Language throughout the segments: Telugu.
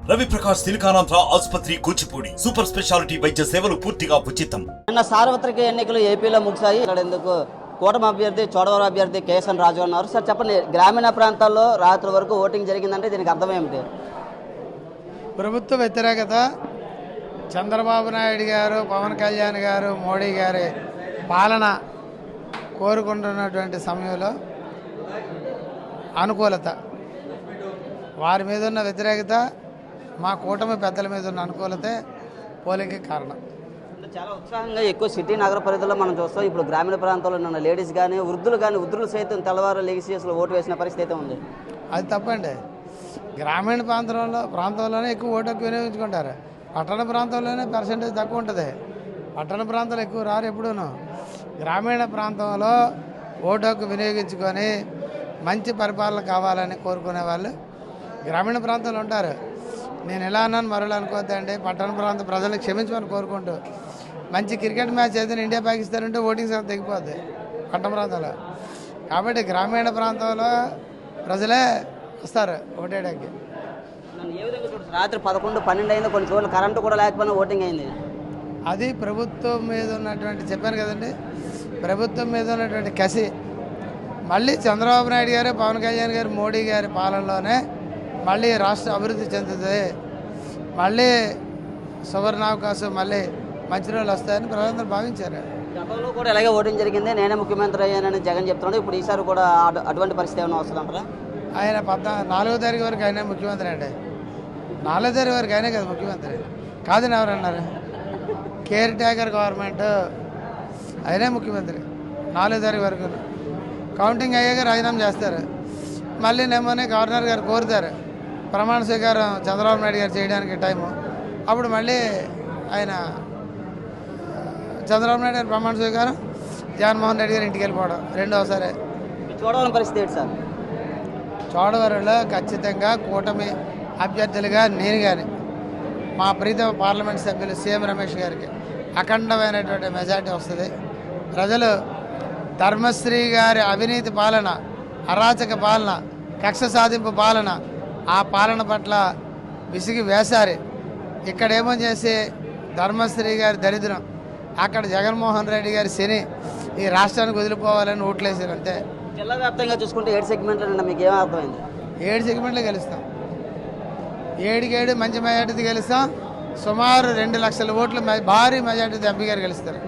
రవి ప్రకాష్ సిలికానాంధ్ర ఆసుపత్రి కూచిపూడి సూపర్ స్పెషాలిటీ వైద్య సేవలు పూర్తిగా ఉచితం. నిన్న సార్వత్రిక ఎన్నికలు ఏపీలో ముగిశాయి. ఎందుకు కూటమి అభ్యర్థి చోడవరం అభ్యర్థి కేఎస్ఎన్ రాజు అన్నారు. సార్ చెప్పండి, గ్రామీణ ప్రాంతాల్లో రాత్రి వరకు ఓటింగ్ జరిగిందంటే దీనికి అర్థం ఏమిటి? ప్రభుత్వ వ్యతిరేకత చంద్రబాబు నాయుడు గారు, పవన్ కళ్యాణ్ గారు, మోడీ గారి పాలన కోరుకుంటున్నటువంటి సమయంలో అనుకూలత, వారి మీద ఉన్న వ్యతిరేకత, మా కూటమి పెద్దల మీద ఉన్న అనుకూలతే పోలింగ్కి కారణం. చాలా ఉత్సాహంగా ఎక్కువ సిటీ నగర పరిధిలో మనం చూస్తాం. ఇప్పుడు గ్రామీణ ప్రాంతాల్లో ఉన్న లేడీస్ కానీ వృద్ధులు సైతం తెల్లవారు లెగిసి అసలు ఓటు వేసిన పరిస్థితి అయితే ఉంది. అది తప్పండి. గ్రామీణ ప్రాంతంలోనే ఎక్కువ ఓటు హక్కు వినియోగించుకుంటారు. పట్టణ ప్రాంతంలోనే పర్సెంటేజ్ తక్కువ ఉంటుంది. పట్టణ ప్రాంతాలు ఎక్కువ రారు ఎప్పుడూను. గ్రామీణ ప్రాంతంలో ఓటు హక్కు వినియోగించుకొని మంచి పరిపాలన కావాలని కోరుకునే వాళ్ళు గ్రామీణ ప్రాంతాలు ఉంటారు. నేను ఎలా అన్నాను మరోలా అనుకోవద్దండి. పట్టణ ప్రాంత ప్రజలను క్షమించమని కోరుకుంటూ మంచి క్రికెట్ మ్యాచ్ ఏదైనా ఇండియా పాకిస్తాన్ ఉంటే ఓటింగ్ శాతం తగ్గిపోద్ది పట్టణ ప్రాంతంలో. కాబట్టి గ్రామీణ ప్రాంతంలో ప్రజలే వస్తారు ఓటేయడానికి. రాత్రి 11, 12 అయింది. కొన్ని చోట్ల కరెంటు కూడా లేకపోయినా ఓటింగ్ అయింది. అది ప్రభుత్వం మీద ఉన్నటువంటి, చెప్పాను కదండి, ప్రభుత్వం మీద ఉన్నటువంటి కసి. మళ్ళీ చంద్రబాబు నాయుడు గారు, పవన్ కళ్యాణ్ గారు, మోడీ గారి పాలనలోనే మళ్ళీ రాష్ట్ర అభివృద్ధి చెందుతుంది, మళ్ళీ సువర్ణావకాశం, మళ్ళీ మంచి రోజులు వస్తాయని ప్రజలందరూ భావించారు. గతంలో కూడా ఇలాగే ఓటింగ్ జరిగింది, నేనే ముఖ్యమంత్రి అయ్యానని జగన్ చెప్తున్నాడు. ఇప్పుడు ఈసారి కూడా అటువంటి పరిస్థితి ఏమైనా వస్తుందంటారా? ఆయన 4వ తారీఖు వరకు ఆయన ముఖ్యమంత్రి అండి. 4వ తారీఖు వరకు ఆయనే కదా ముఖ్యమంత్రి. కాదని ఎవరన్నారు? కేర్ టేకర్ గవర్నమెంట్, ఆయనే ముఖ్యమంత్రి 4వ తారీఖు వరకు. కౌంటింగ్ అయ్యాక రాజీనామా చేస్తారు. మళ్ళీ నేమోనే గవర్నర్ గారు కోరుతారు ప్రమాణ స్వీకారం చంద్రబాబు నాయుడు గారు చేయడానికి టైము. అప్పుడు మళ్ళీ ఆయన చంద్రబాబు నాయుడు గారు ప్రమాణ స్వీకారం, జగన్మోహన్ రెడ్డి గారు ఇంటికి వెళ్ళిపోవడం రెండోసారి. చూడవలసిన పరిస్థితి ఏంటి సార్? చోడవరంలో ఖచ్చితంగా కూటమి అభ్యర్థులుగా నేను కానీ, మా ప్రీతమ పార్లమెంట్ సభ్యులు సీఎం రమేష్ గారికి అఖండమైనటువంటి మెజార్టీ వస్తుంది. ప్రజలు ధర్మశ్రీ గారి అవినీతి పాలన, అరాచక పాలన, కక్ష సాధింపు పాలన, ఆ పాలన పట్ల విసిగి వేసారి. ఇక్కడేమో చేసి ధర్మశ్రీ గారి దరిద్రం, అక్కడ జగన్మోహన్ రెడ్డి గారి శని ఈ రాష్ట్రానికి వదిలిపోవాలని ఓట్లేసారు అంతే. జిల్లా వ్యాప్తంగా చూసుకుంటే 7 సెగ్మెంట్లు నిన్న మీకు ఏమీ అర్థమైంది? 7 సెగ్మెంట్లు గెలుస్తాం. 7 మంచి మెజార్టీతో గెలుస్తాం. సుమారు 2 లక్షల ఓట్లు భారీ మెజార్టీతో ఎంపీ గారు గెలుస్తారు.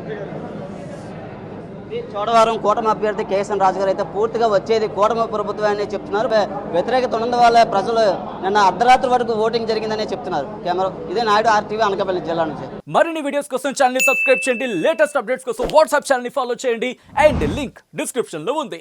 చోడవరం కూటమి అభ్యర్థి కేఎస్ఎన్ రాజు గారు అయితే పూర్తిగా వచ్చేది కూటమి ప్రభుత్వాన్ని చెప్తున్నారు. వ్యతిరేకత ఉన్నందు వల్ల ప్రజలు నిన్న అర్ధరాత్రి వరకు ఓటింగ్ జరిగిందనే చెప్తున్నారు. కెమెరా ఇదే నాయుడు, RTV, అనకాపల్లి జిల్లా నుంచి. మరిన్ని వీడియోస్ కోసం ఛానల్ ని సబ్స్క్రైబ్ చేయండి. లేటెస్ట్ అప్డేట్స్ కోసం వాట్సాప్ ఛానల్ ని ఫాలో చేయండి. అండ్ లింక్ డిస్క్రిప్షన్ లో ఉంది.